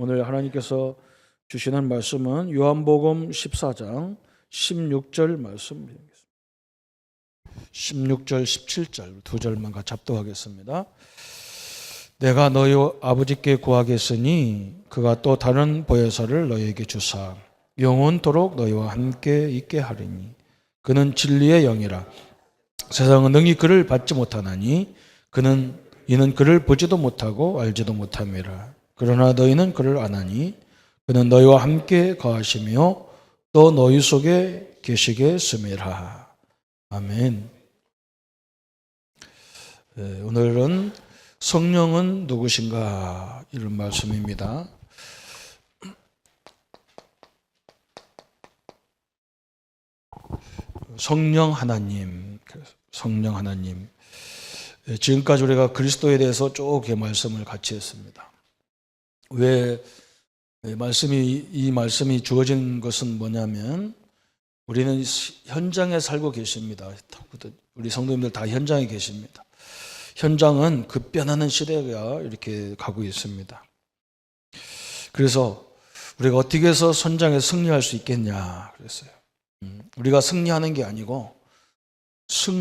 오늘 하나님께서 주시는 말씀은 요한복음 14장 16절 말씀입니다. 16절, 17절 두 절만 같이 합독하겠습니다. 내가 너희 아버지께 구하겠으니 그가 또 다른 보혜사를 너희에게 주사 영원토록 너희와 함께 있게 하리니 그는 진리의 영이라. 세상은 능히 그를 받지 못하나니 이는 그를 보지도 못하고 알지도 못함이라. 그러나 너희는 그를 아나니 그는 너희와 함께 거하시며 또 너희 속에 계시겠음이라. 아멘. 오늘은 성령은 누구신가 이런 말씀입니다. 성령 하나님. 지금까지 우리가 그리스도에 대해서 쭉 말씀을 같이 했습니다. 왜 이 말씀이 주어진 것은 뭐냐면 우리는 현장에 살고 계십니다. 우리 성도님들 다 현장에 계십니다. 현장은 급변하는 시대가 이렇게 가고 있습니다. 그래서 우리가 어떻게 해서 선장에 승리할 수 있겠냐 그랬어요. 우리가 승리하는 게 아니고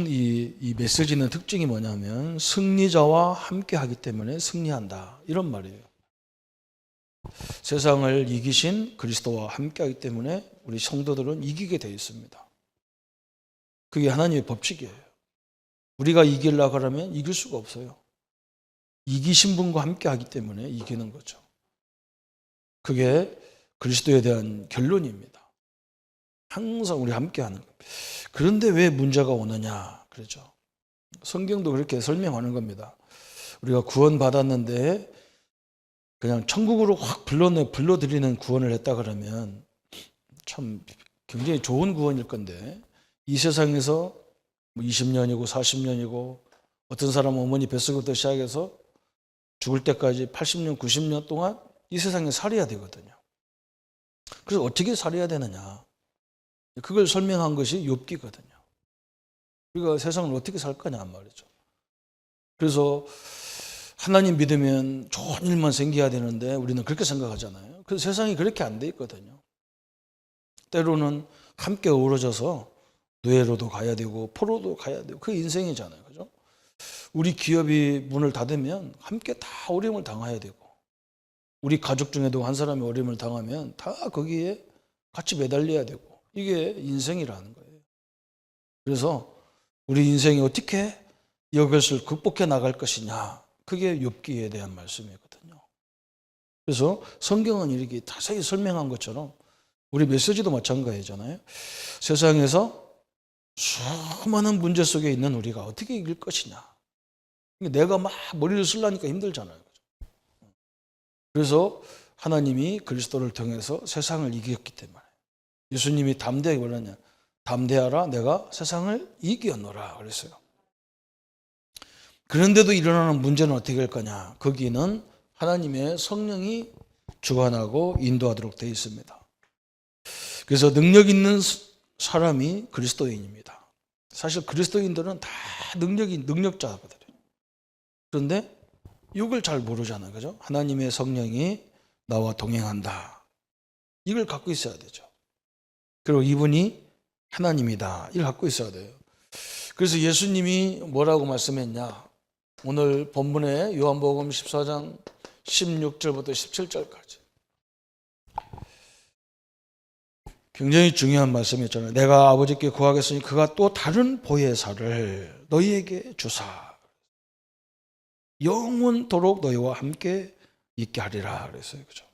이 메시지는 특징이 뭐냐면 승리자와 함께 하기 때문에 승리한다 이런 말이에요. 세상을 이기신 그리스도와 함께 하기 때문에 우리 성도들은 이기게 되어 있습니다. 그게 하나님의 법칙이에요. 우리가 이기려고 하면 이길 수가 없어요. 이기신 분과 함께 하기 때문에 이기는 거죠. 그게 그리스도에 대한 결론입니다. 항상 우리 함께 하는 겁니다. 그런데 왜 문제가 오느냐 그러죠. 성경도 그렇게 설명하는 겁니다. 우리가 구원받았는데 그냥 천국으로 확 불러들이는 구원을 했다 그러면 참 굉장히 좋은 구원일 건데 이 세상에서 20년이고 40년이고 어떤 사람은 어머니 뱃속부터 시작해서 죽을 때까지 80년, 90년 동안 이 세상에 살아야 되거든요. 그래서 어떻게 살아야 되느냐 그걸 설명한 것이 욥기거든요. 우리가 세상을 어떻게 살 거냐 말이죠. 그래서 하나님 믿으면 좋은 일만 생겨야 되는데 우리는 그렇게 생각하잖아요. 그래서 세상이 그렇게 안 돼 있거든요. 때로는 함께 어우러져서 노예로도 가야 되고 포로도 가야 되고 그게 인생이잖아요. 그죠? 우리 기업이 문을 닫으면 함께 다 어려움을 당해야 되고 우리 가족 중에도 한 사람이 어려움을 당하면 다 거기에 같이 매달려야 되고 이게 인생이라는 거예요. 그래서 우리 인생이 어떻게 이것을 극복해 나갈 것이냐 그게 욥기에 대한 말씀이거든요. 그래서 성경은 이렇게 자세히 설명한 것처럼 우리 메시지도 마찬가지잖아요. 세상에서 수많은 문제 속에 있는 우리가 어떻게 이길 것이냐. 내가 막 머리를 쓰려니까 힘들잖아요. 그래서 하나님이 그리스도를 통해서 세상을 이겼기 때문에 예수님이 담대하게 뭐라냐. 담대하라 내가 세상을 이겼노라 그랬어요. 그런데도 일어나는 문제는 어떻게 할 거냐. 거기는 하나님의 성령이 주관하고 인도하도록 되어 있습니다. 그래서 능력 있는 사람이 그리스도인입니다. 사실 그리스도인들은 다 능력자거든요. 그런데 이걸 잘 모르잖아요. 그죠? 하나님의 성령이 나와 동행한다. 이걸 갖고 있어야 되죠. 그리고 이분이 하나님이다. 이걸 갖고 있어야 돼요. 그래서 예수님이 뭐라고 말씀했냐. 오늘 본문에 요한복음 14장 16절부터 17절까지 굉장히 중요한 말씀이었잖아요. 내가 아버지께 구하겠으니 그가 또 다른 보혜사를 너희에게 주사 영원토록 너희와 함께 있게 하리라 그랬어요. 그죠?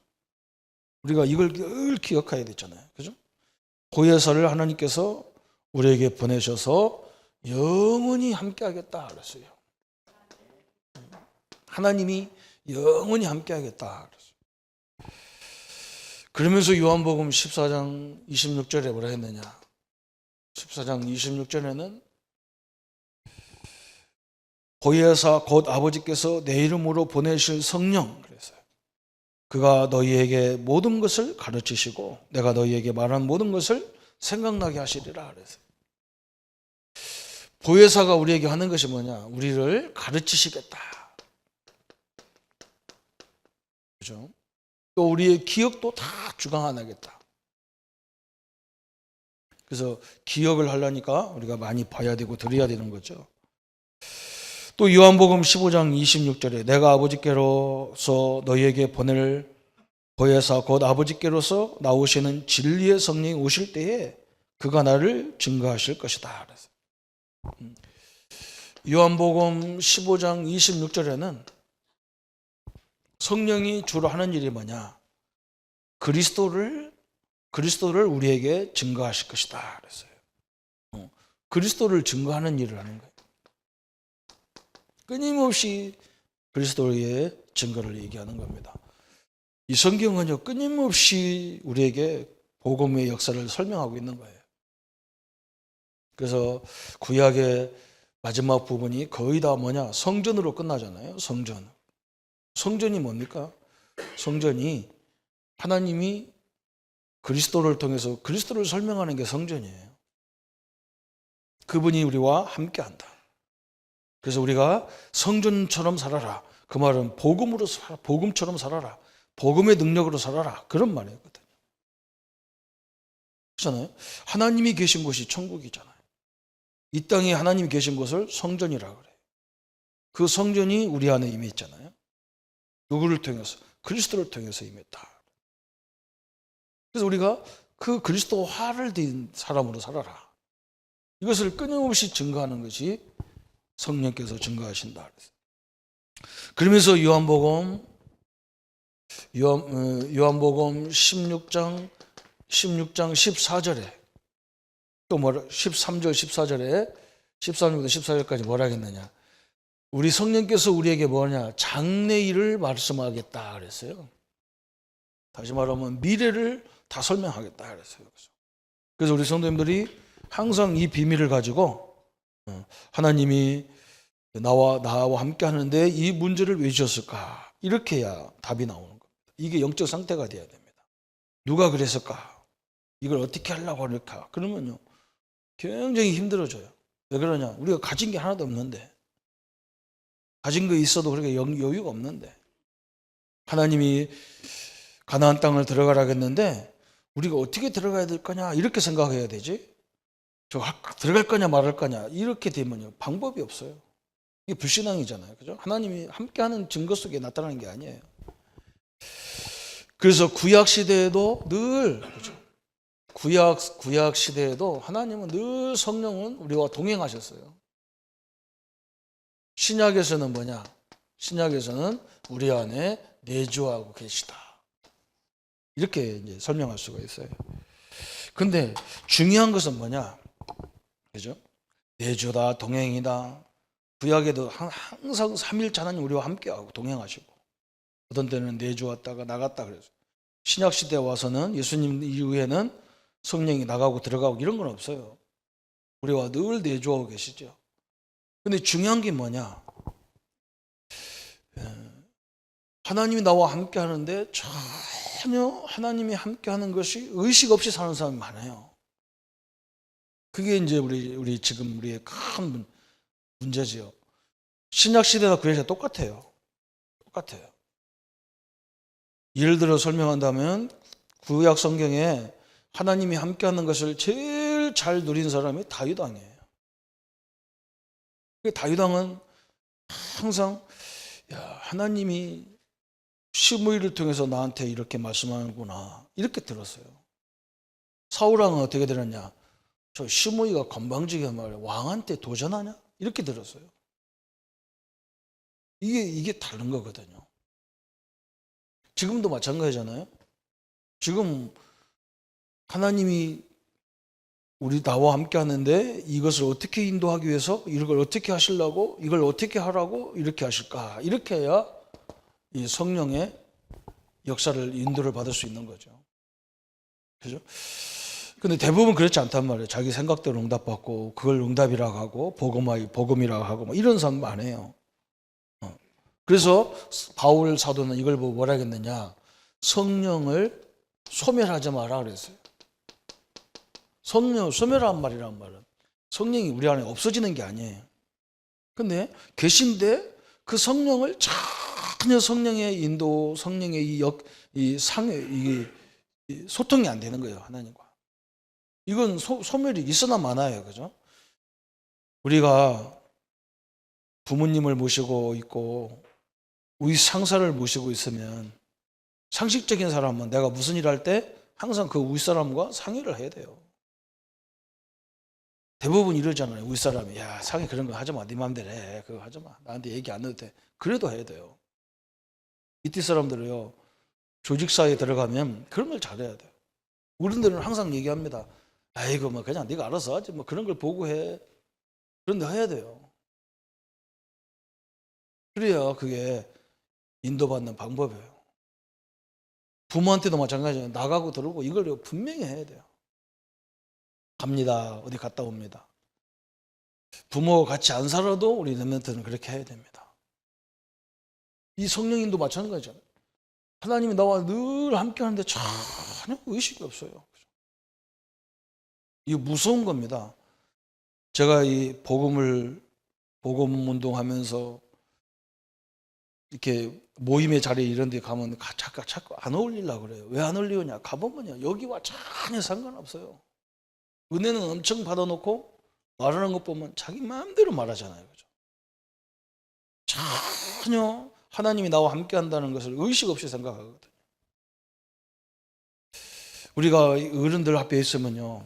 우리가 이걸 늘 기억해야 되잖아요. 그죠? 보혜사를 하나님께서 우리에게 보내셔서 영원히 함께 하겠다 그랬어요. 하나님이 영원히 함께 하겠다 그랬어요. 그러면서 요한복음 14장 26절에 뭐라 했느냐. 14장 26절에는 보혜사 곧 아버지께서 내 이름으로 보내실 성령 그랬어요. 그가 너희에게 모든 것을 가르치시고 내가 너희에게 말한 모든 것을 생각나게 하시리라 그랬어요. 보혜사가 우리에게 하는 것이 뭐냐? 우리를 가르치시겠다. 그죠? 또 우리의 기억도 다 주강 안 하겠다. 그래서 기억을 하려니까 우리가 많이 봐야 되고 들어야 되는 거죠. 또 요한복음 15장 26절에 내가 아버지께로서 너희에게 보낼 보혜사 곧 아버지께로서 나오시는 진리의 성령이 오실 때에 그가 나를 증거하실 것이다. 그래서 요한복음 15장 26절에는 성령이 주로 하는 일이 뭐냐? 그리스도를 우리에게 증거하실 것이다. 그랬어요. 그리스도를 증거하는 일을 하는 거예요. 끊임없이 그리스도의 증거를 얘기하는 겁니다. 이 성경은요, 끊임없이 우리에게 복음의 역사를 설명하고 있는 거예요. 그래서 구약의 마지막 부분이 거의 다 뭐냐? 성전으로 끝나잖아요. 성전. 성전이 뭡니까? 성전이 하나님이 그리스도를 통해서 그리스도를 설명하는 게 성전이에요. 그분이 우리와 함께한다. 그래서 우리가 성전처럼 살아라. 그 말은 복음으로 살아, 복음처럼 살아라. 복음의 능력으로 살아라. 그런 말이거든요. 그렇잖아요. 하나님이 계신 곳이 천국이잖아요. 이 땅에 하나님이 계신 곳을 성전이라고 그래요. 그 성전이 우리 안에 임해 있잖아요. 누구를 통해서? 그리스도를 통해서 임했다. 그래서 우리가 그 그리스도화를 띤 사람으로 살아라. 이것을 끊임없이 증거하는 것이 성령께서 증거하신다. 그러면서 요한복음 16장 14절에 또 13절 14절에 13절부터 14절까지 뭐라 했느냐? 우리 성령께서 우리에게 뭐냐? 장래일을 말씀하겠다 그랬어요. 다시 말하면 미래를 다 설명하겠다 그랬어요. 그래서 우리 성도님들이 항상 이 비밀을 가지고 하나님이 나와 함께 하는데 이 문제를 왜 주셨을까? 이렇게 해야 답이 나오는 겁니다. 이게 영적 상태가 돼야 됩니다. 누가 그랬을까? 이걸 어떻게 하려고 할까? 그러면요, 굉장히 힘들어져요. 왜 그러냐? 우리가 가진 게 하나도 없는데, 가진 거 있어도 그렇게 여유가 없는데, 하나님이 가나안 땅을 들어가라 했는데 우리가 어떻게 들어가야 될 거냐? 이렇게 생각해야 되지. 들어갈 거냐 말할 거냐 이렇게 되면요, 방법이 없어요. 이게 불신앙이잖아요. 그죠? 하나님이 함께하는 증거 속에 나타나는 게 아니에요. 그래서 구약 시대에도 늘 그렇죠? 구약 시대에도 하나님은 늘 성령은 우리와 동행하셨어요. 신약에서는 뭐냐? 신약에서는 우리 안에 내주하고 계시다. 이렇게 이제 설명할 수가 있어요. 근데 중요한 것은 뭐냐? 그죠? 내주다, 동행이다. 구약에도 항상 삼일째 하나님 우리와 함께하고 동행하시고, 어떤 때는 내주왔다가 나갔다 그래서 신약 시대에 와서는 예수님 이후에는 성령이 나가고 들어가고 이런 건 없어요. 우리와 늘 내주하고 계시죠. 근데 중요한 게 뭐냐? 하나님이 나와 함께 하는데 전혀 하나님이 함께 하는 것이 의식 없이 사는 사람이 많아요. 그게 이제 우리 지금 우리의 큰 문제지요. 신약 시대나 구약 시대 똑같아요. 예를 들어 설명한다면 구약 성경에 하나님이 함께 하는 것을 제일 잘 누린 사람이 다윗 왕이에요. 다윗 왕은 항상 하나님이 시므이를 통해서 나한테 이렇게 말씀하는구나 이렇게 들었어요. 사울 왕은 어떻게 들었냐? 저 시므이가 건방지게 말해 왕한테 도전하냐? 이렇게 들었어요. 이게 다른 거거든요. 지금도 마찬가지잖아요. 지금 하나님이 나와 함께 하는데 이것을 어떻게 인도하기 위해서 이걸 어떻게 하시려고 이걸 어떻게 하라고 이렇게 하실까? 이렇게 해야 이 성령의 역사를 인도를 받을 수 있는 거죠. 그죠? 근데 대부분 그렇지 않단 말이에요. 자기 생각대로 응답받고 그걸 응답이라고 하고 복음이라고 하고 뭐 이런 사람 많아요. 그래서 바울 사도는 이걸 보고 뭐라 했느냐? 성령을 소멸하지 마라 그랬어요. 성령 소멸한 말이란 말은 성령이 우리 안에 없어지는 게 아니에요. 근데 계신데 그 성령을 전혀 성령의 인도, 성령의 이 소통이 안 되는 거예요, 하나님과. 이건 소멸이 있으나 마나요, 그죠? 우리가 부모님을 모시고 있고 우리 상사를 모시고 있으면 상식적인 사람은 내가 무슨 일 할 때 항상 그 윗사람과 상의를 해야 돼요. 대부분 이러잖아요. 윗사람이 야 상의 그런 거 하지 마. 네 맘대로 해. 그거 하지 마. 나한테 얘기 안 해도 돼. 그래도 해야 돼요. 밑에 사람들은요. 조직사회에 들어가면 그런 걸 잘해야 돼요. 어른들은 항상 얘기합니다. 아이고 뭐 그냥 네가 알아서 하지 뭐 그런 걸 보고 해. 그런데 해야 돼요. 그래야 그게 인도받는 방법이에요. 부모한테도 마찬가지예요. 나가고 들어오고 이걸 분명히 해야 돼요. 갑니다. 어디 갔다 옵니다. 부모가 같이 안 살아도 우리 렘넌트는 그렇게 해야 됩니다. 이 성령님도 마찬가지잖아요. 하나님이 나와 늘 함께 하는데 전혀 의식이 없어요. 이거 무서운 겁니다. 제가 이 복음 운동하면서 이렇게 모임의 자리에 이런 데 가면 자꾸 안 어울리려고 그래요. 왜 안 어울리냐? 가보면요. 여기와 전혀 상관없어요. 은혜는 엄청 받아놓고 말하는 것 보면 자기 마음대로 말하잖아요. 그죠? 전혀 하나님이 나와 함께 한다는 것을 의식 없이 생각하거든요. 우리가 어른들 앞에 있으면요.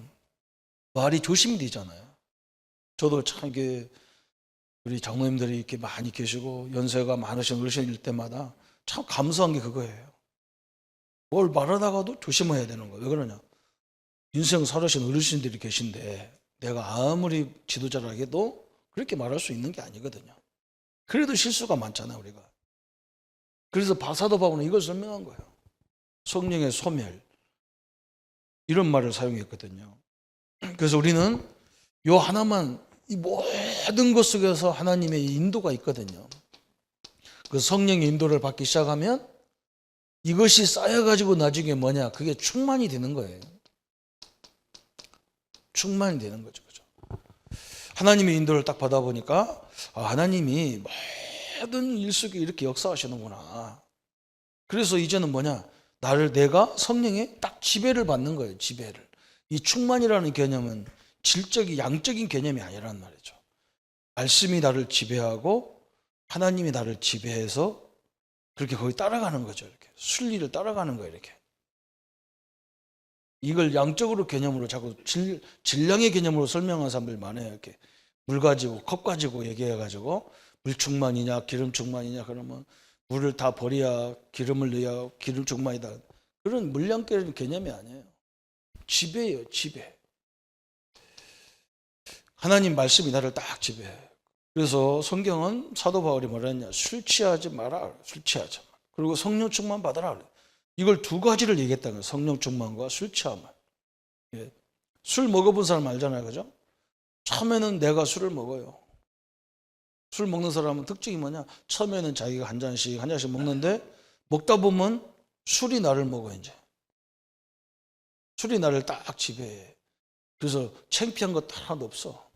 말이 조심이 되잖아요. 저도 참 이게 우리 장로님들이 이렇게 많이 계시고 연세가 많으신 어르신일 때마다 참 감사한 게 그거예요. 뭘 말하다가도 조심해야 되는 거예요. 왜 그러냐? 인생 살으신 어르신들이 계신데 내가 아무리 지도자라 해도 그렇게 말할 수 있는 게 아니거든요. 그래도 실수가 많잖아요, 우리가. 그래서 바사도 바울은 이걸 설명한 거예요. 성령의 소멸. 이런 말을 사용했거든요. 그래서 우리는 요 하나만 이 모든 것 속에서 하나님의 인도가 있거든요. 그 성령의 인도를 받기 시작하면 이것이 쌓여가지고 나중에 뭐냐? 그게 충만이 되는 거예요. 충만이 되는 거죠. 그죠? 하나님의 인도를 딱 받아보니까 하나님이 모든 일 속에 이렇게 역사하시는구나. 그래서 이제는 뭐냐? 내가 성령에 딱 지배를 받는 거예요. 지배를. 이 충만이라는 개념은 질적인 양적인 개념이 아니라는 말이죠. 말씀이 나를 지배하고 하나님이 나를 지배해서 그렇게 거기 따라가는 거죠. 이렇게 순리를 따라가는 거예요. 이렇게 이걸 양적으로 개념으로 자꾸 질량의 개념으로 설명하는 사람들 많아요. 이렇게 물 가지고 컵 가지고 얘기해가지고 물 충만이냐 기름 충만이냐 그러면 물을 다 버려야 기름을 넣어야 기름 충만이다. 그런 물량계는 개념이 아니에요. 지배예요. 지배. 하나님 말씀이 나를 딱 지배해요. 그래서 성경은 사도 바울이 뭐라 했냐? 술 취하지 마라. 술 취하지 마. 그리고 성령 충만 받아라. 이걸 두 가지를 얘기했다는 거예요. 성령 충만과 술 취함을. 예. 술 먹어본 사람 알잖아요. 그죠? 처음에는 내가 술을 먹어요. 술 먹는 사람은 특징이 뭐냐? 처음에는 자기가 한 잔씩 먹는데 먹다 보면 술이 나를 먹어 이제. 술이 나를 딱 지배해. 그래서 창피한 것 하나도 없어.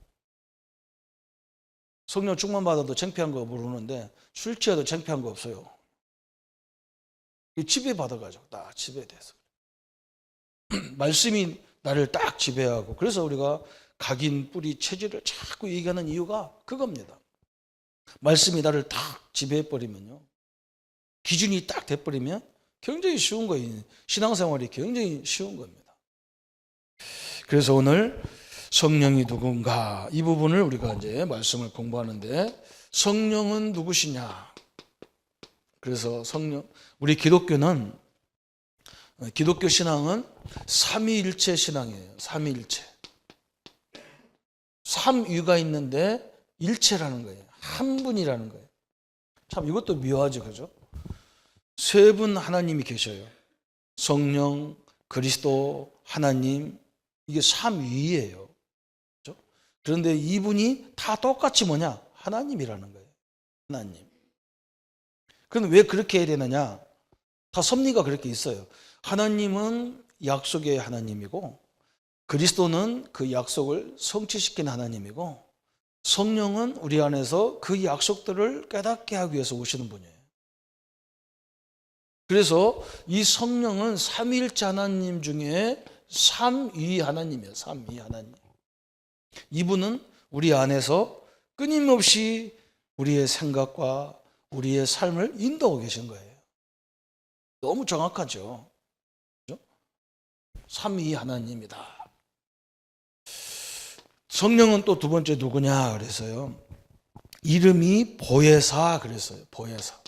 성령 충만 받아도 창피한 거 모르는데 술 취해도 창피한 거 없어요. 지배 받아가지고 딱 지배돼서 말씀이 나를 딱 지배하고 그래서 우리가 각인, 뿌리, 체질을 자꾸 얘기하는 이유가 그겁니다. 말씀이 나를 딱 지배해버리면요. 기준이 딱 돼버리면 굉장히 쉬운 거예요. 신앙생활이 굉장히 쉬운 겁니다. 그래서 오늘 성령이 누군가 이 부분을 우리가 이제 말씀을 공부하는데 성령은 누구시냐? 그래서 우리 기독교 신앙은 삼위일체 신앙이에요. 삼위일체. 삼위가 있는데 일체라는 거예요. 한 분이라는 거예요. 참 이것도 묘하죠, 그죠? 세 분 하나님이 계셔요. 성령, 그리스도, 하나님 이게 삼위예요. 그죠? 그런데 이분이 다 똑같이 뭐냐? 하나님이라는 거예요. 하나님. 그럼 왜 그렇게 해야 되느냐? 다 섭리가 그렇게 있어요. 하나님은 약속의 하나님이고 그리스도는 그 약속을 성취시킨 하나님이고 성령은 우리 안에서 그 약속들을 깨닫게 하기 위해서 오시는 분이에요. 그래서 이 성령은 삼위일체 하나님 중에 삼위 하나님이에요. 삼위 하나님. 이분은 우리 안에서 끊임없이 우리의 생각과 우리의 삶을 인도하고 계신 거예요. 너무 정확하죠. 그렇죠? 삼위 하나님이다. 성령은 또 두 번째 누구냐 그래서요. 이름이 보혜사 그랬어요. 보혜사.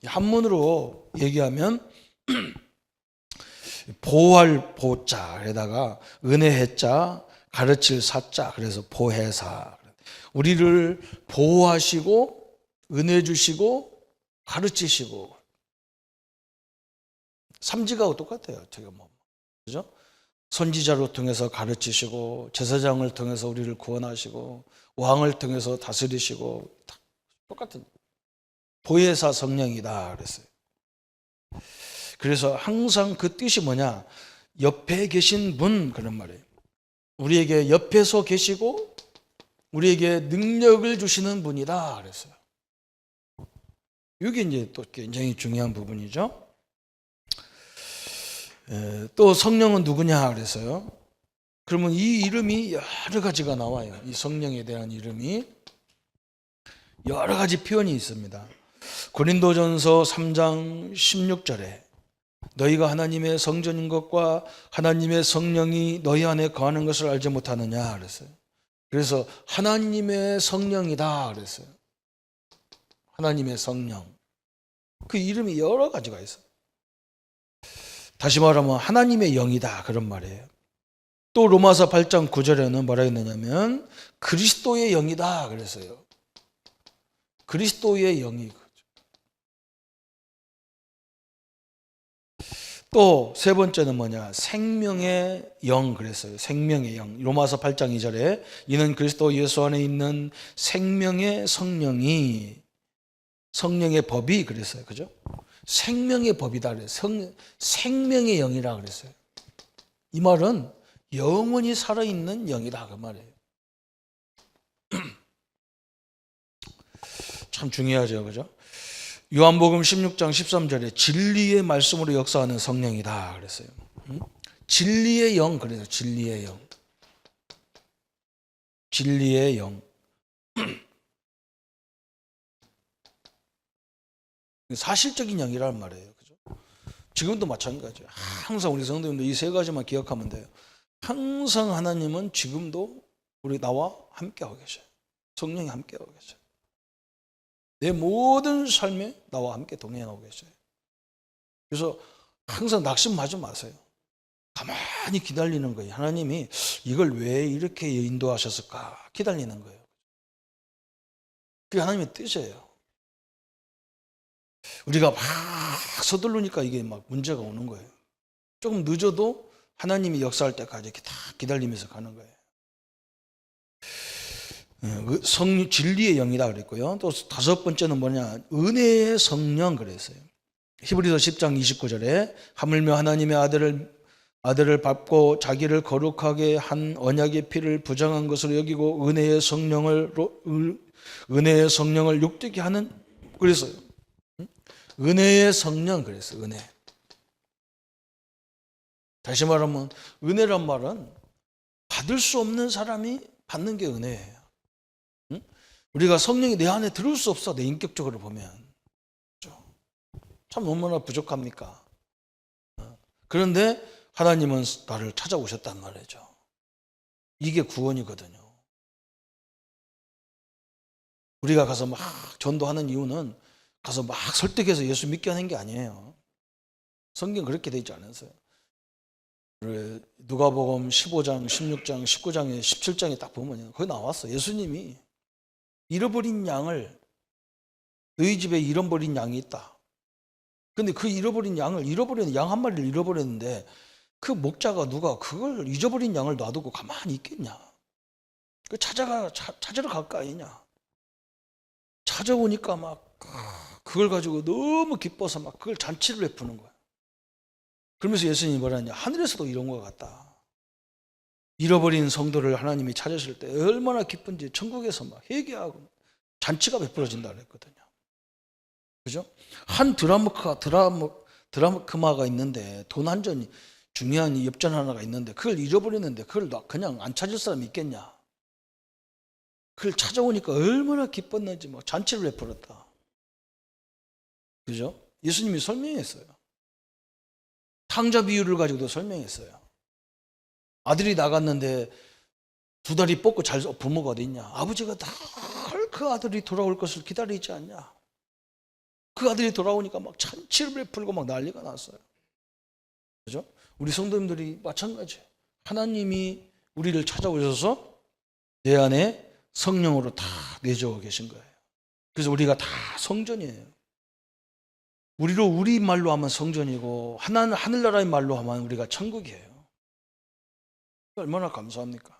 한문으로 얘기하면 보할 보자에다가 은혜의 자, 가르칠 사자, 그래서 보혜사. 우리를 보호하시고 은혜 주시고 가르치시고 삼지가 똑같아요. 제가 그죠? 선지자로 통해서 가르치시고 제사장을 통해서 우리를 구원하시고 왕을 통해서 다스리시고 똑같은 보혜사 성령이다 그랬어요. 그래서 항상 그 뜻이 뭐냐? 옆에 계신 분 그런 말이에요. 우리에게 옆에서 계시고 우리에게 능력을 주시는 분이다 그랬어요. 이게 이제 또 굉장히 중요한 부분이죠. 또 성령은 누구냐 그래서요. 그러면 이 이름이 여러 가지가 나와요. 이 성령에 대한 이름이 여러 가지 표현이 있습니다. 고린도전서 3장 16절에 너희가 하나님의 성전인 것과 하나님의 성령이 너희 안에 거하는 것을 알지 못하느냐 그랬어요. 그래서 하나님의 성령이다 그랬어요. 하나님의 성령. 그 이름이 여러 가지가 있어요. 다시 말하면 하나님의 영이다 그런 말이에요. 또 로마서 8장 9절에는 뭐라 했느냐면 그리스도의 영이다 그랬어요. 그리스도의 영이. 또 세 번째는 뭐냐? 생명의 영 그랬어요. 생명의 영. 로마서 8장 2절에 이는 그리스도 예수 안에 있는 생명의 성령이 성령의 법이 그랬어요. 그죠? 생명의 법이다 그랬어요. 생명의 영이라 그랬어요. 이 말은 영원히 살아있는 영이다 그 말이에요. 참 중요하죠. 그죠? 요한복음 16장 13절에 진리의 말씀으로 역사하는 성령이다 그랬어요. 진리의 영 그래서 진리의 영. 진리의 영. 사실적인 영이란 말이에요. 그죠? 지금도 마찬가지예요. 항상 우리 성도님들 이 세 가지만 기억하면 돼요. 항상 하나님은 지금도 우리 나와 함께하고 계셔요. 성령이 함께하고 계셔요. 내 모든 삶에 나와 함께 동행하고 계셔요. 그래서 항상 낙심하지 마세요. 가만히 기다리는 거예요. 하나님이 이걸 왜 이렇게 인도하셨을까? 기다리는 거예요. 그게 하나님의 뜻이에요. 우리가 막 서두르니까 이게 막 문제가 오는 거예요. 조금 늦어도 하나님이 역사할 때까지 이렇게 다 기다리면서 가는 거예요. 진리의 영이다 그랬고요. 또 다섯 번째는 뭐냐? 은혜의 성령 그랬어요. 히브리서 10장 29절에 하물며 하나님의 아들을 밟고 자기를 거룩하게 한 언약의 피를 부정한 것으로 여기고 은혜의 성령을 욕되게 하는 그랬어요. 은혜의 성령 그랬어요. 은혜. 다시 말하면 은혜란 말은 받을 수 없는 사람이 받는 게 은혜예요. 우리가 성령이 내 안에 들어올 수 없어. 내 인격적으로 보면. 참 얼마나 부족합니까? 그런데 하나님은 나를 찾아오셨단 말이죠. 이게 구원이거든요. 우리가 가서 막 전도하는 이유는 가서 막 설득해서 예수 믿게 하는 게 아니에요. 성경 그렇게 되어 있지 않았어요. 누가복음 15장, 16장, 19장에 17장에 딱 보면 거기 나왔어. 예수님이 잃어버린 양을 너희 집에 잃어버린 양이 있다. 근데 그 잃어버린 양 한 마리를 잃어버렸는데 그 목자가 누가 그걸 잊어버린 양을 놔두고 가만히 있겠냐? 그 찾으러 갈 거 아니냐? 찾아오니까 막 그걸 가지고 너무 기뻐서 막 그걸 잔치를 베푸는 거야. 그러면서 예수님이 뭐라 하냐? 하늘에서도 이런 것 같다. 잃어버린 성도를 하나님이 찾으실 때 얼마나 기쁜지 천국에서 막 회개하고 잔치가 베풀어진다 그랬거든요. 그죠? 한 드라마가 있는데 돈 한 전이 중요한 엽전 하나가 있는데 그걸 잃어버렸는데 그걸 그냥 안 찾을 사람이 있겠냐? 그걸 찾아오니까 얼마나 기뻤는지 뭐 잔치를 베풀었다. 그죠? 예수님이 설명했어요. 탕자 비유를 가지고도 설명했어요. 아들이 나갔는데 두 다리 뻗고 잘 부모가 어디 있냐? 아버지가 늘 그 아들이 돌아올 것을 기다리지 않냐? 그 아들이 돌아오니까 막 잔치를 베풀고 막 난리가 났어요. 그죠? 우리 성도님들이 마찬가지예요. 하나님이 우리를 찾아오셔서 내 안에 성령으로 다 내주어 계신 거예요. 그래서 우리가 다 성전이에요. 우리 말로 하면 성전이고 하늘나라의 말로 하면 우리가 천국이에요. 얼마나 감사합니까?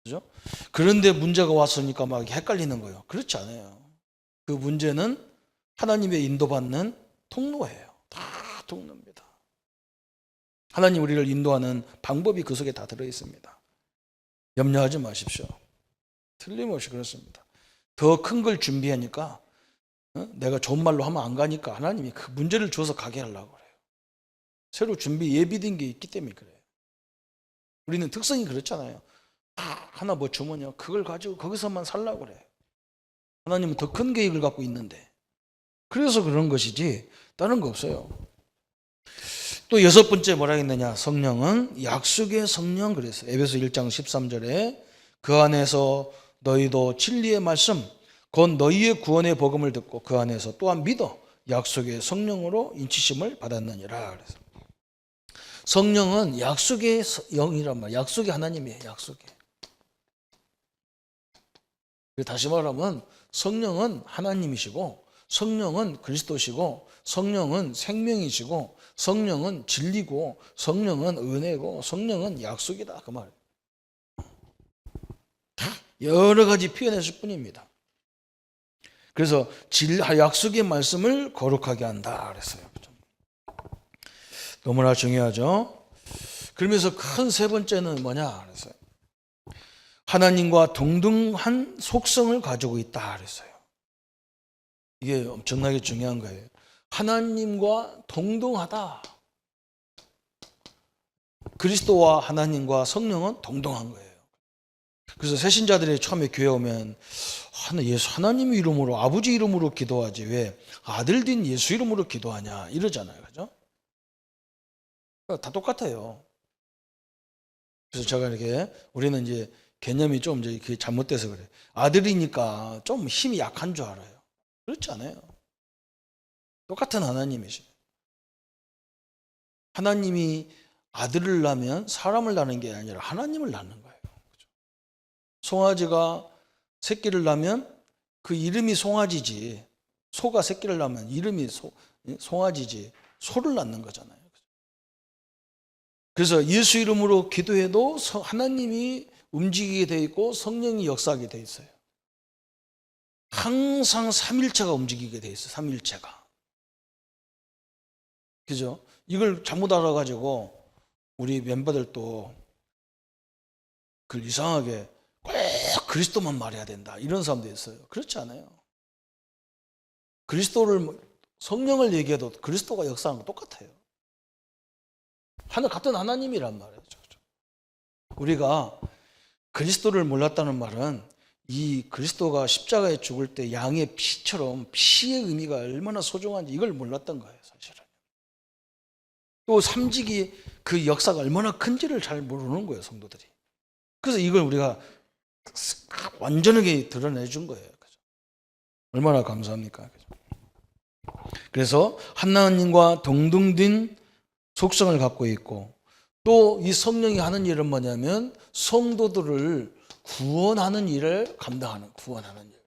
그죠? 그런데 문제가 왔으니까 막 헷갈리는 거예요. 그렇지 않아요. 그 문제는 하나님의 인도받는 통로예요. 다 통로입니다. 하나님 우리를 인도하는 방법이 그 속에 다 들어있습니다. 염려하지 마십시오. 틀림없이 그렇습니다. 더 큰 걸 준비하니까 내가 좋은 말로 하면 안 가니까 하나님이 그 문제를 줘서 가게 하려고 그래요. 새로 예비된 게 있기 때문에 그래요. 우리는 특성이 그렇잖아요. 하나 뭐 주면요 그걸 가지고 거기서만 살려고 그래요. 하나님은 더 큰 계획을 갖고 있는데 그래서 그런 것이지 다른 거 없어요. 또 여섯 번째 뭐라 했느냐? 성령은 약속의 성령 그랬어요. 에베소 1장 13절에 그 안에서 너희도 진리의 말씀 곧 너희의 구원의 복음을 듣고 그 안에서 또한 믿어 약속의 성령으로 인치심을 받았느니라. 그래서 성령은 약속의 영이란 말이에요. 약속의 하나님이에요. 약속의. 다시 말하면 성령은 하나님이시고 성령은 그리스도시고 성령은 생명이시고 성령은 진리고 성령은 은혜고 성령은 약속이다 그 말. 여러 가지 표현했을 뿐입니다. 그래서 약속의 말씀을 거룩하게 한다 그랬어요. 너무나 중요하죠. 그러면서 큰 세 번째는 뭐냐 그랬어요. 하나님과 동등한 속성을 가지고 있다 그랬어요. 이게 엄청나게 중요한 거예요. 하나님과 동등하다. 그리스도와 하나님과 성령은 동등한 거예요. 그래서 새신자들이 처음에 교회 오면 예수 하나님 이름으로 아버지 이름으로 기도하지 왜 아들 된 예수 이름으로 기도하냐 이러잖아요. 그죠? 다 똑같아요. 그래서 제가 이렇게 우리는 이제 개념이 좀 이제 잘못돼서 그래. 아들이니까 좀 힘이 약한 줄 알아요. 그렇지 않아요. 똑같은 하나님이시죠. 하나님이 아들을 낳으면 사람을 낳는 게 아니라 하나님을 낳는 거예요. 송아지가 새끼를 낳으면 그 이름이 송아지지. 소가 새끼를 낳으면 이름이 송아지지. 소를 낳는 거잖아요. 그래서 예수 이름으로 기도해도 하나님이 움직이게 돼 있고 성령이 역사하게 돼 있어요. 항상 삼일체가 움직이게 돼 있어요. 삼일체가. 그죠? 이걸 잘못 알아가지고 우리 멤버들도 그걸 이상하게 꼭 그리스도만 말해야 된다 이런 사람도 있어요. 그렇지 않아요. 성령을 얘기해도 그리스도가 역사하는 거 똑같아요. 같은 하나님이란 말이에요. 우리가 그리스도를 몰랐다는 말은 이 그리스도가 십자가에 죽을 때 양의 피처럼 피의 의미가 얼마나 소중한지 이걸 몰랐던 거예요. 사실은. 또 삼직이 그 역사가 얼마나 큰지를 잘 모르는 거예요. 성도들이. 그래서 이걸 우리가 완전하게 드러내준 거예요. 얼마나 감사합니까? 그래서 하나님과 동등된 속성을 갖고 있고 또 이 성령이 하는 일은 뭐냐면 성도들을 구원하는 일을 감당하는 구원하는 일.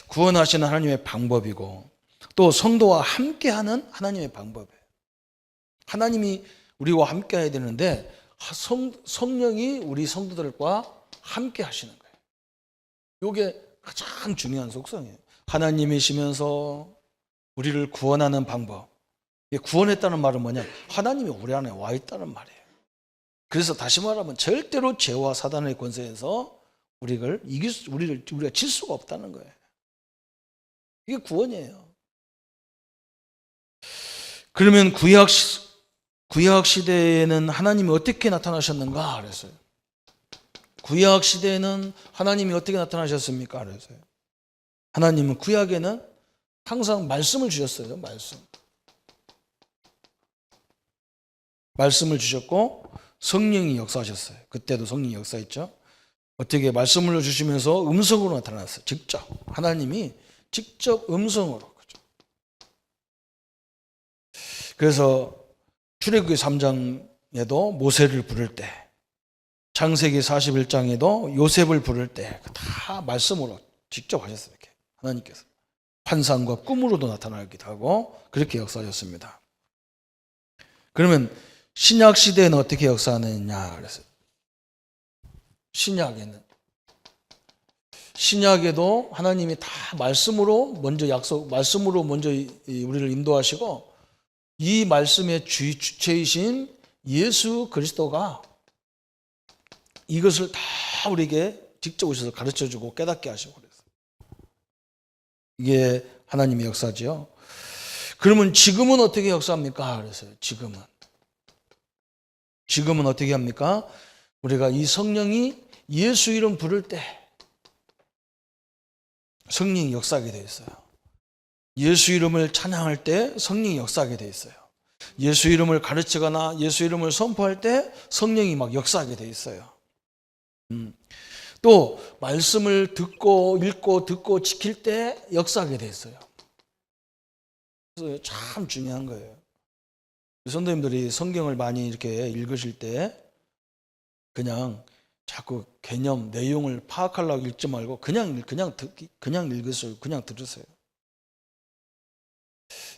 구원하시는 하나님의 방법이고 또 성도와 함께하는 하나님의 방법이에요. 하나님이 우리와 함께 해야 되는데 성령이 우리 성도들과 함께 하시는 거예요. 이게 가장 중요한 속성이에요. 하나님이시면서 우리를 구원하는 방법. 구원했다는 말은 뭐냐? 하나님이 우리 안에 와 있다는 말이에요. 그래서 다시 말하면 절대로 죄와 사단의 권세에서 우리가 칠 수가 없다는 거예요. 이게 구원이에요. 그러면 구약 시대에는 하나님이 어떻게 나타나셨는가 그랬어요. 구약 시대에는 하나님이 어떻게 나타나셨습니까? 그랬어요. 하나님은 구약에는 항상 말씀을 주셨어요. 말씀을 주셨고 성령이 역사하셨어요. 그때도 성령이 역사했죠. 어떻게 말씀을 주시면서 음성으로 나타났어요. 직접 하나님이 직접 음성으로. 그래서 출애굽기 3장에도 모세를 부를 때, 창세기 41장에도 요셉을 부를 때 다 말씀으로 직접 하셨어요. 이렇게 하나님께서 환상과 꿈으로도 나타나기도 하고 그렇게 역사하셨습니다. 그러면 신약 시대에는 어떻게 역사하느냐 그랬어요. 신약에도 하나님이 다 말씀으로 먼저 우리를 인도하시고 이 말씀의 주체이신 예수 그리스도가 이것을 다 우리에게 직접 오셔서 가르쳐주고 깨닫게 하시고 그랬어요. 이게 하나님의 역사죠. 그러면 지금은 어떻게 역사합니까? 그랬어요. 지금은 어떻게 합니까? 우리가 이 성령이 예수 이름 부를 때 성령이 역사하게 되어 있어요. 예수 이름을 찬양할 때 성령이 역사하게 되어 있어요. 예수 이름을 가르치거나 예수 이름을 선포할 때 성령이 막 역사하게 되어 있어요. 또 말씀을 읽고 지킬 때 역사하게 되어 있어요. 그래서 참 중요한 거예요. 선생님들이 성경을 많이 이렇게 읽으실 때 그냥 자꾸 개념, 내용을 파악하려고 읽지 말고 그냥 읽으세요. 그냥 들으세요.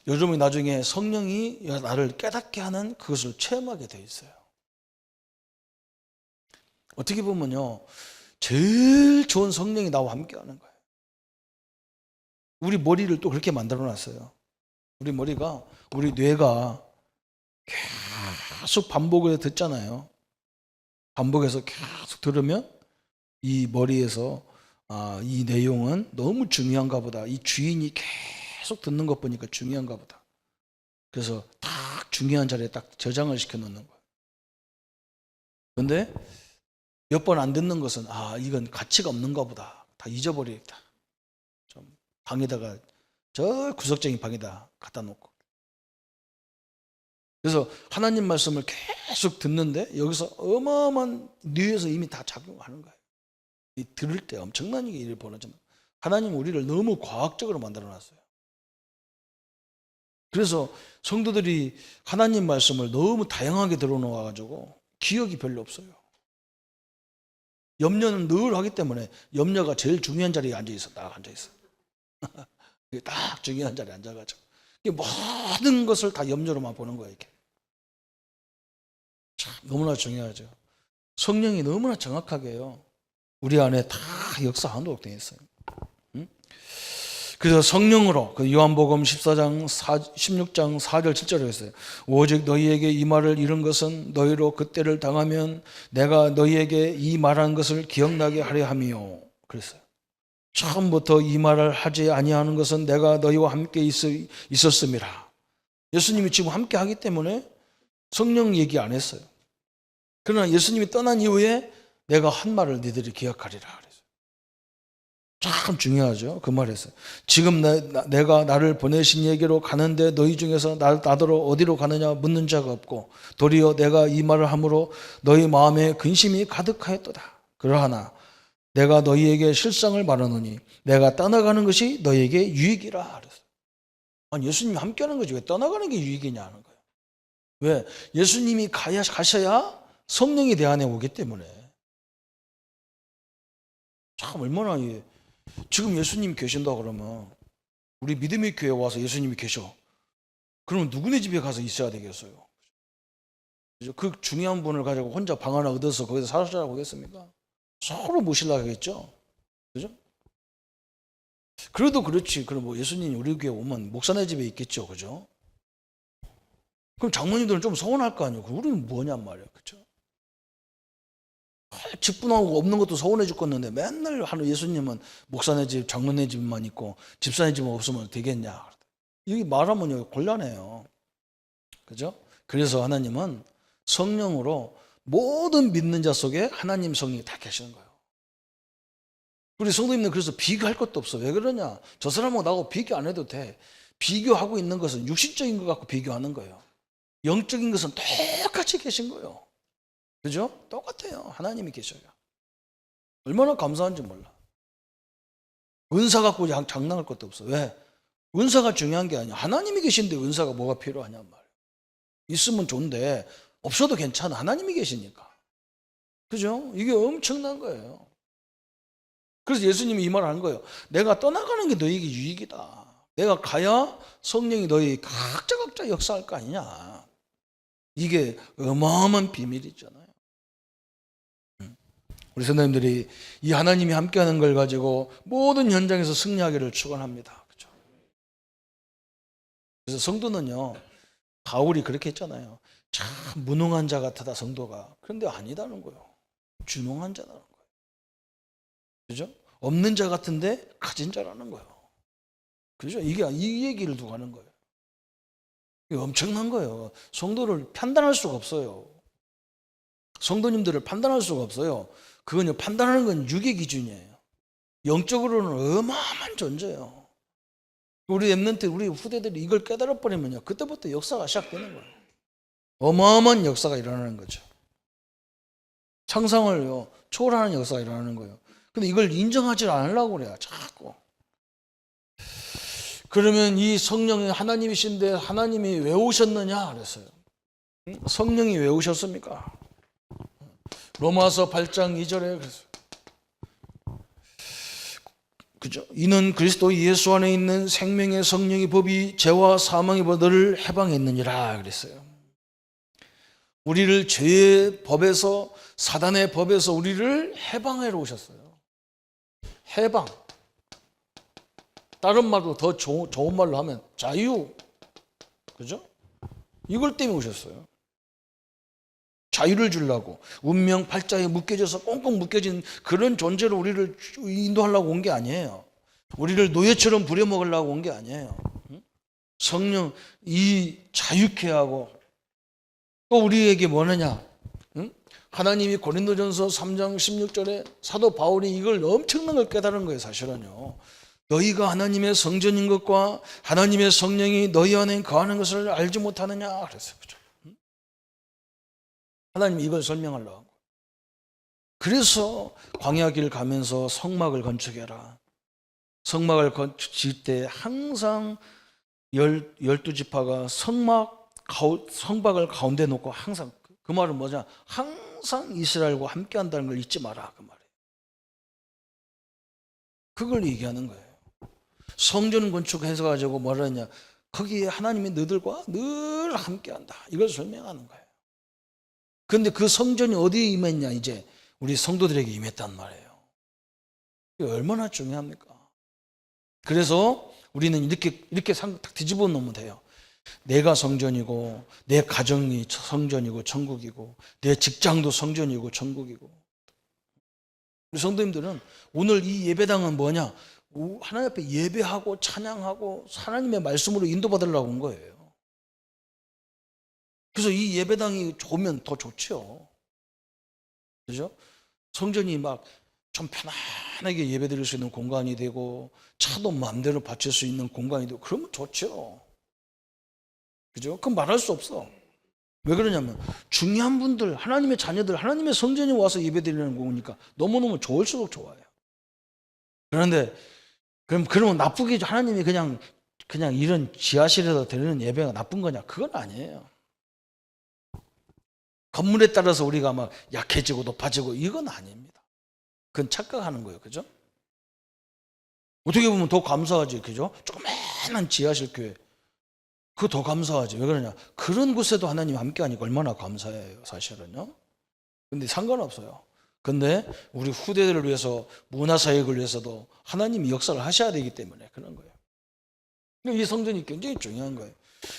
여러분이 나중에 성령이 나를 깨닫게 하는 그것을 체험하게 돼 있어요. 어떻게 보면요, 제일 좋은 성령이 나와 함께 하는 거예요. 우리 머리를 또 그렇게 만들어 놨어요. 우리 뇌가 계속 반복을 듣잖아요. 반복해서 계속 들으면 이 머리에서 이 내용은 너무 중요한가 보다. 이 주인이 계속 듣는 것 보니까 중요한가 보다. 그래서 딱 중요한 자리에 딱 저장을 시켜 놓는 거예요. 그런데 몇 번 안 듣는 것은 이건 가치가 없는가 보다. 다 잊어버리겠다. 좀 방에다가 저 구석쟁이 방에다 갖다 놓고. 그래서 하나님 말씀을 계속 듣는데 여기서 어마어마한 뇌에서 이미 다 작용하는 거예요. 들을 때 엄청난 일이 벌어집니다. 하나님 우리를 너무 과학적으로 만들어 놨어요. 그래서 성도들이 하나님 말씀을 너무 다양하게 들어놓아가지고 기억이 별로 없어요. 염려는 늘 하기 때문에 염려가 제일 중요한 자리에 앉아있어. 딱 앉아있어. 딱 중요한 자리에 앉아가지고 모든 것을 다 염려로만 보는 거예요. 이렇게. 참 너무나 중요하죠. 성령이 너무나 정확하게요, 우리 안에 다 역사하도록 되어 있어요. 그래서 성령으로 요한복음 16장 4절 7절에 있어요. 오직 너희에게 이 말을 이룬 것은 너희로 그때를 당하면 내가 너희에게 이 말한 것을 기억나게 하려 함이요. 그랬어요. 처음부터 이 말을 하지 아니하는 것은 내가 너희와 함께 있었음이라. 예수님이 지금 함께 하기 때문에 성령 얘기 안 했어요. 그러나 예수님이 떠난 이후에 내가 한 말을 너희들이 기억하리라. 참 중요하죠. 그 말에서 지금 내가 나를 보내신 얘기로 가는데 너희 중에서 나더러 어디로 가느냐 묻는 자가 없고 도리어 내가 이 말을 함으로 너희 마음에 근심이 가득하였도다. 그러하나 내가 너희에게 실상을 말하노니 내가 떠나가는 것이 너희에게 유익이라. 그랬어요. 아니 예수님이 함께하는 거지 왜 떠나가는 게 유익이냐 하는 거예요. 왜? 예수님이 가셔야 성령이 내 안에 오기 때문에. 참 얼마나 지금 예수님이 계신다 그러면 우리 믿음의 교회에 와서 예수님이 계셔. 그러면 누구네 집에 가서 있어야 되겠어요? 그 중요한 분을 가지고 혼자 방 하나 얻어서 거기서 살으라고 하겠습니까? 서로 모시려고 하겠죠? 그죠? 그래도 그렇지. 그럼 뭐 예수님이 우리 교회 오면 목사네 집에 있겠죠? 그죠? 그럼 장모님들은 좀 서운할 거 아니에요? 우리는 뭐냔 말이에요. 그죠? 직분하고 없는 것도 서운해 죽겠는데 맨날 하는 예수님은 목사네 집, 장로네 집만 있고 집사네 집만 없으면 되겠냐. 이게 말하면 곤란해요. 그죠? 그래서 하나님은 성령으로 모든 믿는 자 속에 하나님 성령이 다 계시는 거예요. 우리 성도님들 그래서 비교할 것도 없어. 왜 그러냐? 저 사람하고 나하고 비교 안 해도 돼. 비교하고 있는 것은 육신적인 것 갖고 비교하는 거예요. 영적인 것은 똑같이 계신 거예요. 그죠? 똑같아요. 하나님이 계셔요. 얼마나 감사한지 몰라. 은사 갖고 장난할 것도 없어. 왜? 은사가 중요한 게 아니야. 하나님이 계신데 은사가 뭐가 필요하냐 말이야. 있으면 좋은데 없어도 괜찮아. 하나님이 계시니까. 그죠? 이게 엄청난 거예요. 그래서 예수님이 이 말을 한 거예요. 내가 떠나가는 게 너에게 유익이다. 내가 가야 성령이 너희 각자 역사할 거 아니냐. 이게 어마어마한 비밀이잖아요. 우리 선생님들이 이 하나님이 함께하는 걸 가지고 모든 현장에서 승리하기를 축원합니다. 그렇죠? 그래서 성도는요, 바울이 그렇게 했잖아요. 참 무능한 자 같다 성도가. 그런데 아니다는 거예요. 준용한 자라는 거예요. 그죠? 없는 자 같은데 가진 자라는 거예요. 그죠? 이게 이 얘기를 두고 하는 거예요. 이게 엄청난 거예요. 성도를 판단할 수가 없어요. 성도님들을 판단할 수가 없어요. 그건요, 판단하는 건 육의 기준이에요. 영적으로는 어마어마한 존재예요. 우리 랩런트, 우리 후대들이 이걸 깨달아 버리면요, 그때부터 역사가 시작되는 거예요. 어마어마한 역사가 일어나는 거죠. 상상을요 초월하는 역사가 일어나는 거예요. 근데 이걸 인정하지 않으려고 그래요, 자꾸. 그러면 이 성령이 하나님이신데 하나님이 왜 오셨느냐 그랬어요. 성령이 왜 오셨습니까? 로마서 8장 2절에 그랬어요. 그죠? 이는 그리스도 예수 안에 있는 생명의 성령의 법이 죄와 사망의 법을 해방했느니라 그랬어요. 우리를 죄의 법에서, 사단의 법에서 우리를 해방하러 오셨어요. 해방. 다른 말로 더 좋은 말로 하면 자유. 그죠? 이걸 때문에 오셨어요. 자유를 주려고. 운명 팔자에 묶여져서 꽁꽁 묶여진 그런 존재로 우리를 인도하려고 온 게 아니에요. 우리를 노예처럼 부려먹으려고 온 게 아니에요. 성령 이 자유케 하고, 또 우리에게 뭐느냐? 하나님이 고린도전서 3장 16절에 사도 바울이 이걸 엄청난 걸 깨달은 거예요. 사실은요, 너희가 하나님의 성전인 것과 하나님의 성령이 너희 안에 거하는 것을 알지 못하느냐 그랬어요. 그죠? 하나님이 이걸 설명하려고 한 거예요. 그래서 광야 길 가면서 성막을 건축해라. 성막을 건축 때 항상 12지파가 성박을 가운데 놓고 항상, 그 말은 뭐냐? 항상 이스라엘과 함께 한다는 걸 잊지 마라, 그 말이에요. 그걸 얘기하는 거예요. 성전 건축해서 가지고 뭐라 했냐? 거기에 하나님이 너희들과 늘 함께 한다. 이걸 설명하는 거예요. 그런데 그 성전이 어디에 임했냐? 이제 우리 성도들에게 임했단 말이에요. 이게 얼마나 중요합니까? 그래서 우리는 이렇게 딱 뒤집어 놓으면 돼요. 내가 성전이고, 내 가정이 성전이고 천국이고, 내 직장도 성전이고 천국이고. 우리 성도님들은 오늘 이 예배당은 뭐냐? 하나님 앞에 예배하고 찬양하고 하나님의 말씀으로 인도받으려고 온 거예요. 그래서 이 예배당이 좋으면 더 좋죠. 그죠? 성전이 막 좀 편안하게 예배 드릴 수 있는 공간이 되고, 차도 마음대로 받칠 수 있는 공간이 되고, 그러면 좋죠. 그죠? 그건 말할 수 없어. 왜 그러냐면, 중요한 분들, 하나님의 자녀들, 하나님의 성전에 와서 예배 드리는 거니까 너무너무 좋을수록 좋아요. 그런데, 그러면 나쁘게 하나님이 그냥 이런 지하실에서 드리는 예배가 나쁜 거냐? 그건 아니에요. 건물에 따라서 우리가 막 약해지고 높아지고 이건 아닙니다. 그건 착각하는 거예요. 그죠? 어떻게 보면 더 감사하지. 그죠? 조그마한 지하실 교회. 그거 더 감사하지. 왜 그러냐? 그런 곳에도 하나님 함께 하니까 얼마나 감사해요. 사실은요. 근데 상관없어요. 근데 우리 후대들을 위해서, 문화사역을 위해서도 하나님이 역사를 하셔야 되기 때문에 그런 거예요. 이 성전이 굉장히 중요한 거예요.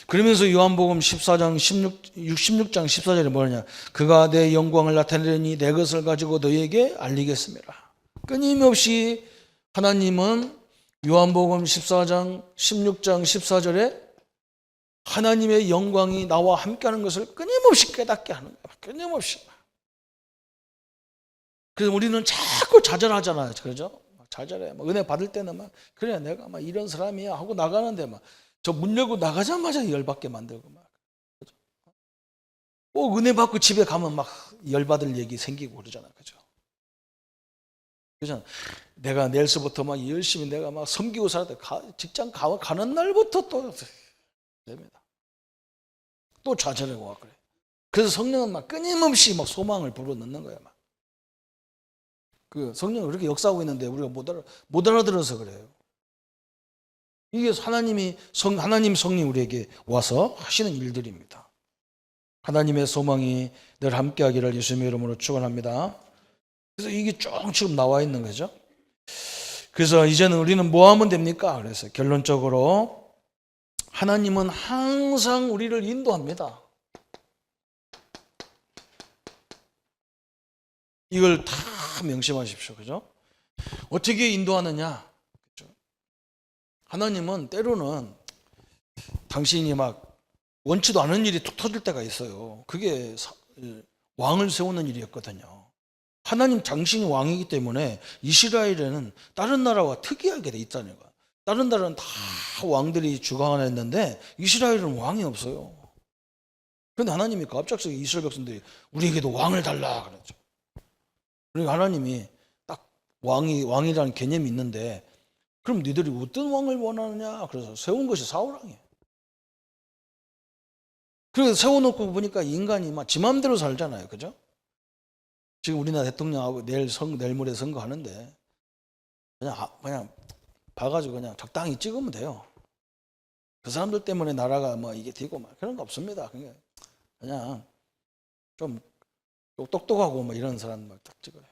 그러면서 요한복음 14장 16장 14절에 뭐냐? 그가 내 영광을 나타내니 내 것을 가지고 너희에게 알리겠습니다. 끊임없이 하나님은 요한복음 14장 16장 14절에 하나님의 영광이 나와 함께하는 것을 끊임없이 깨닫게 하는 거야. 끊임없이. 그래서 우리는 자꾸 좌절하잖아요. 그러죠? 좌절해. 은혜 받을 때는 막 그래 내가 막 이런 사람이야 하고 나가는데 막 저 문 열고 나가자마자 열받게 만들고 막. 꼭 은혜 받고 집에 가면 막 열받을 얘기 생기고 그러잖아. 그죠? 그죠? 내가 내일서부터 막 열심히 내가 막 섬기고 살았다. 직장 가는 날부터 또 됩니다. 또 좌절하고 막 그래. 그래서 성령은 막 끊임없이 막 소망을 불어넣는 거야. 막. 그 성령은 그렇게 역사하고 있는데 우리가 못 알아들어서 그래요. 이게 하나님 성령 우리에게 와서 하시는 일들입니다. 하나님의 소망이 늘 함께하기를 예수님의 이름으로 축원합니다. 그래서 이게 쭉 지금 나와 있는 거죠. 그래서 이제는 우리는 뭐 하면 됩니까? 그래서 결론적으로 하나님은 항상 우리를 인도합니다. 이걸 다 명심하십시오. 그죠? 어떻게 인도하느냐? 그죠? 하나님은 때로는 당신이 막 원치도 않은 일이 툭 터질 때가 있어요. 그게 왕을 세우는 일이었거든요. 하나님 당신이 왕이기 때문에 이스라엘에는 다른 나라와 특이하게 돼 있다는 거예요. 다른 나라는 다 왕들이 주관을 했는데 이스라엘은 왕이 없어요. 그런데 하나님이 갑작스레 이스라엘 백성들이 우리에게도 왕을 달라 그랬죠. 그러니까 하나님이 딱 왕이라는 개념이 있는데 그럼 너희들이 어떤 왕을 원하느냐? 그래서 세운 것이 사울왕이에요. 그래서 세워놓고 보니까 인간이 막 지 맘대로 살잖아요. 그죠? 지금 우리나라 대통령하고 내일 모레 선거하는데 그냥 봐가지고 그냥 적당히 찍으면 돼요. 그 사람들 때문에 나라가 뭐 이게 되고 막 그런 거 없습니다. 그냥 좀 똑똑하고 뭐 이런 사람 막 딱 찍어요.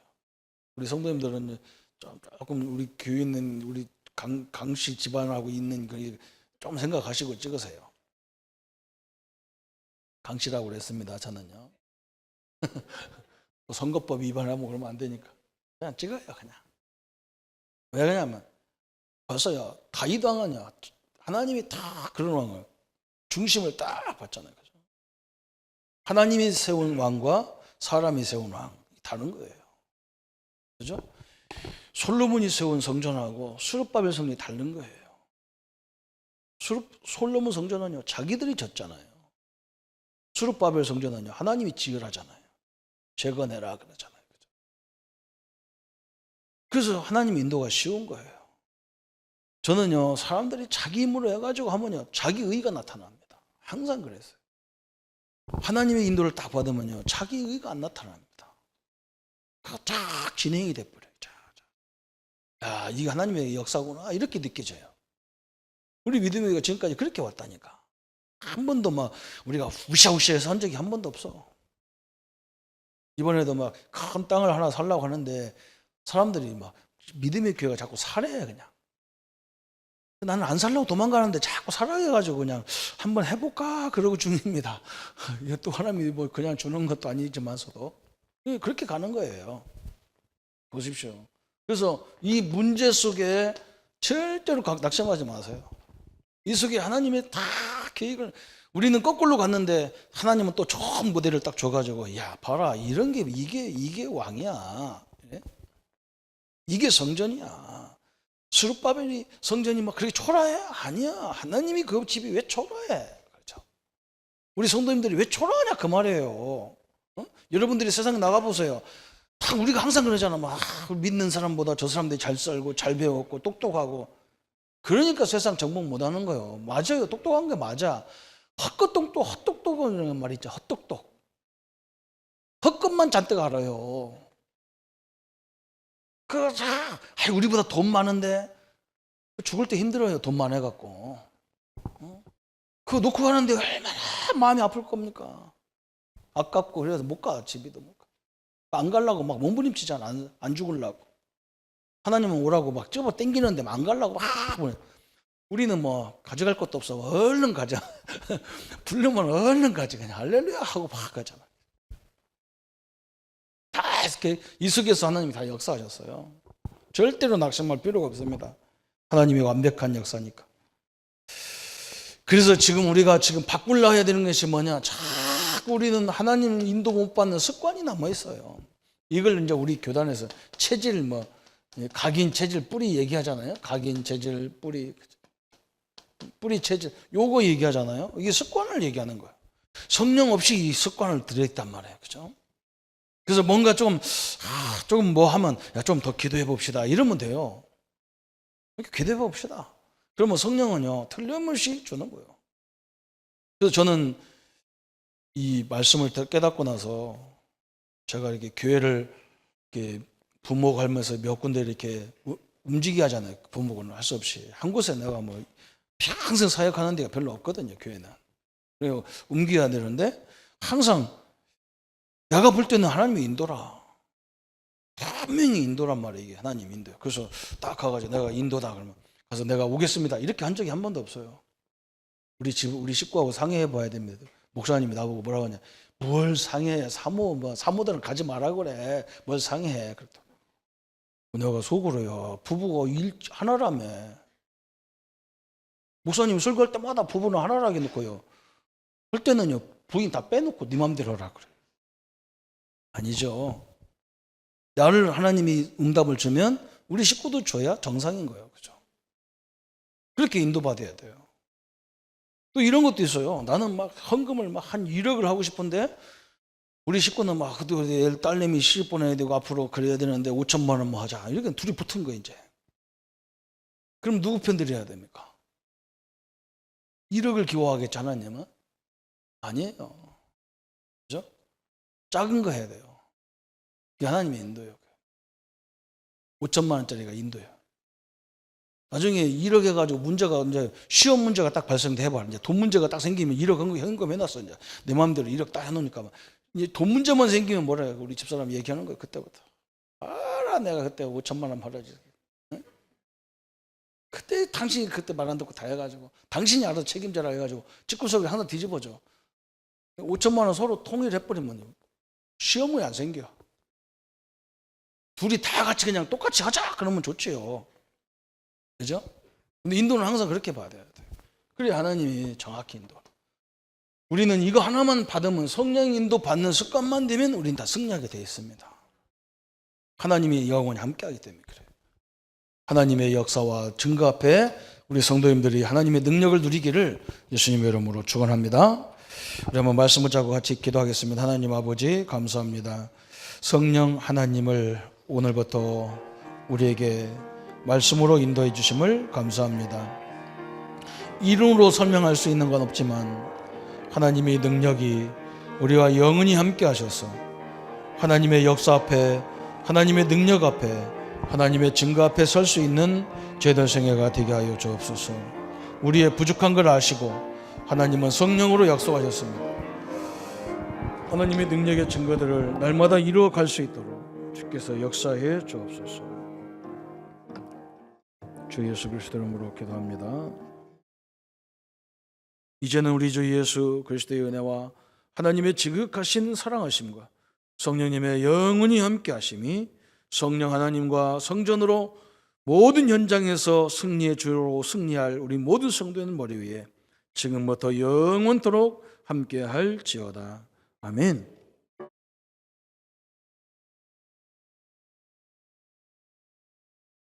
우리 성도님들은 조금 우리 교회 있는 우리 강씨 집안하고 있는 그 좀 생각하시고 찍으세요. 강씨라고 그랬습니다. 저는요. 선거법 위반하면 그러면 안 되니까 그냥 찍어요. 그냥. 왜 그러냐면 벌써요 다윗 왕은요 하나님이 다 그런 왕을 중심을 딱 봤잖아요. 그죠? 하나님이 세운 왕과 사람이 세운 왕이 다른 거예요. 그죠? 솔로몬이 세운 성전하고 수르바벨 성전이 다른 거예요. 솔로몬 성전은요 자기들이 졌잖아요. 수르바벨 성전은요 하나님이 지으라잖아요. 재건해라 그러잖아요. 그죠? 그래서 하나님 인도가 쉬운 거예요. 저는요 사람들이 자기 힘으로 해가지고 하면요 자기 의가 나타납니다. 항상 그랬어요. 하나님의 인도를 딱 받으면요 자기 의가 안 나타납니다. 쫙 진행이 돼버려요. 야, 이게 하나님의 역사구나 이렇게 느껴져요. 우리 믿음이 지금까지 그렇게 왔다니까. 한 번도 막 우리가 우샤우샤해서 한 적이 한 번도 없어. 이번에도 막 큰 땅을 하나 살려고 하는데 사람들이 막 믿음의 교회가 자꾸 사래 그냥. 나는 안 살려고 도망가는데 자꾸 사라 해가지고 그냥 한번 해볼까 그러고 중입니다. 이게 또 하나님이 뭐 그냥 주는 것도 아니지만서도 그렇게 가는 거예요. 보십시오. 그래서 이 문제 속에 절대로 낙심하지 마세요. 이 속에 하나님의 다 계획을 우리는 거꾸로 갔는데 하나님은 또 좋은 모델을 딱 줘가지고 야 봐라 이런 게 이게 왕이야. 이게 성전이야. 스룹바벨이 성전이 막 그렇게 초라해? 아니야. 하나님이 그 집이 왜 초라해? 그렇죠. 우리 성도님들이 왜 초라하냐 그 말이에요. 어? 여러분들이 세상에 나가보세요. 다 우리가 항상 그러잖아. 막 믿는 사람보다 저 사람들이 잘 살고 잘 배웠고 똑똑하고 그러니까 세상 정복 못하는 거예요. 맞아요. 똑똑한 게 맞아. 헛똑똑은 말이죠. 헛똑똑. 헛것만 잔뜩 알아요. 우리보다 돈 많은데 죽을 때 힘들어요. 돈 많아갖고. 그거 놓고 가는데 얼마나 마음이 아플 겁니까? 아깝고 그래서 못 가. 집에도 못 가. 안 가려고 막 몸부림치잖아. 안 죽으려고. 하나님은 오라고 막 찝어 당기는데 안 가려고 막 우리는 뭐 가져갈 것도 없어. 얼른 가자. 부르면 얼른 가자. 그냥 할렐루야 하고 막 가잖아. 다 이렇게 이 속에서 하나님이 다 역사하셨어요. 절대로 낙심할 필요가 없습니다. 하나님이 완벽한 역사니까. 그래서 지금 우리가 지금 바꾸려 해야 되는 것이 뭐냐? 자꾸 우리는 하나님 인도 못 받는 습관이 남아 있어요. 이걸 이제 우리 교단에서 체질 각인 체질 뿌리 얘기하잖아요. 각인 체질 뿌리 체질 요거 얘기하잖아요. 이게 습관을 얘기하는 거예요. 성령 없이 이 습관을 들여있단 말이에요. 그죠? 그래서 뭔가 조금 뭐 하면 좀 더 기도해 봅시다. 이러면 돼요. 기도해 봅시다. 그러면 성령은요 틀림없이 주는 거예요. 그래서 저는 이 말씀을 깨닫고 나서 제가 이렇게 교회를 이렇게 부모 갈면서 몇 군데 이렇게 움직이게 하잖아요. 부모는 할 수 없이 한 곳에 내가 뭐 평생 사역하는 데가 별로 없거든요. 교회는. 그리고 옮겨야 되는데 항상 내가 볼 때는 하나님의 인도라. 분명히 인도란 말이에요. 이게 하나님 인도예요. 그래서 딱 가가지고 내가 인도다 그러면 가서 내가 오겠습니다. 이렇게 한 적이 한 번도 없어요. 우리 식구하고 상의해 봐야 됩니다. 목사님이 나보고 뭐라고 하냐. 뭘 상의해. 사모들은 가지 마라 그래. 뭘 상의해. 그랬다. 내가 속으로요. 부부가 하나라며. 목사님 설교할 때마다 부부는 하나라게 놓고요. 할 때는요. 부인 다 빼놓고 네 맘대로 하라 그래. 아니죠. 나를 하나님이 응답을 주면 우리 식구도 줘야 정상인 거예요. 그죠? 그렇게 인도받아야 돼요. 또 이런 것도 있어요. 나는 막 헌금을 막 한 1억을 하고 싶은데 우리 식구는 막 딸내미 시집 보내야 되고 앞으로 그래야 되는데 5천만 원 뭐 하자. 이렇게 둘이 붙은 거예요, 이제. 그럼 누구 편 들여야 됩니까? 1억을 기워하겠지 하나님은? 아니에요. 그죠? 작은 거 해야 돼요. 그게 하나님의 인도예요. 5천만 원짜리가 인도예요. 나중에 1억 해가지고 문제가 이제 시험 문제가 딱 발생돼봐. 이제 돈 문제가 딱 생기면 1억 현금 해놨어. 이제 내 마음대로 1억 딱 해놓으니까 이제 돈 문제만 생기면 뭐라 해요? 우리 집사람이 얘기하는 거예요. 그때부터. 알아, 내가 그때 5천만 원 벌어지. 응? 그때 당신이 그때 말 안 듣고 다 해가지고 당신이 알아서 책임져라 해가지고 집구석을 하나 뒤집어줘. 5천만 원 서로 통일해버리면 시험이 안 생겨. 둘이 다 같이 그냥 똑같이 하자 그러면 좋지요. 그죠? 근데 인도는 항상 그렇게 받아야 돼요. 그래야 하나님이 정확히 인도. 우리는 이거 하나만 받으면 성령 인도 받는 습관만 되면 우리는 다 승리하게 되어 있습니다. 하나님이 영원히 함께하기 때문에 그래요. 하나님의 역사와 증거 앞에 우리 성도님들이 하나님의 능력을 누리기를 예수님의 이름으로 축원합니다. 우리 한번 말씀 붙잡고 같이 기도하겠습니다. 하나님 아버지 감사합니다. 성령 하나님을 오늘부터 우리에게 말씀으로 인도해 주심을 감사합니다. 이름으로 설명할 수 있는 건 없지만 하나님의 능력이 우리와 영원히 함께 하셔서 하나님의 역사 앞에, 하나님의 능력 앞에, 하나님의 증거 앞에 설 수 있는 죄된 생애가 되게 하여 주옵소서. 우리의 부족한 걸 아시고 하나님은 성령으로 약속하셨습니다. 하나님의 능력의 증거들을 날마다 이루어갈 수 있도록 주께서 역사해 주옵소서. 주 예수 그리스도 이름으로 기도합니다. 이제는 우리 주 예수 그리스도의 은혜와 하나님의 지극하신 사랑하심과 성령님의 영원히 함께 하심이 성령 하나님과 성전으로 모든 현장에서 승리의 주로 승리할 우리 모든 성도의 머리 위에 지금부터 영원토록 함께 할지어다. 아멘.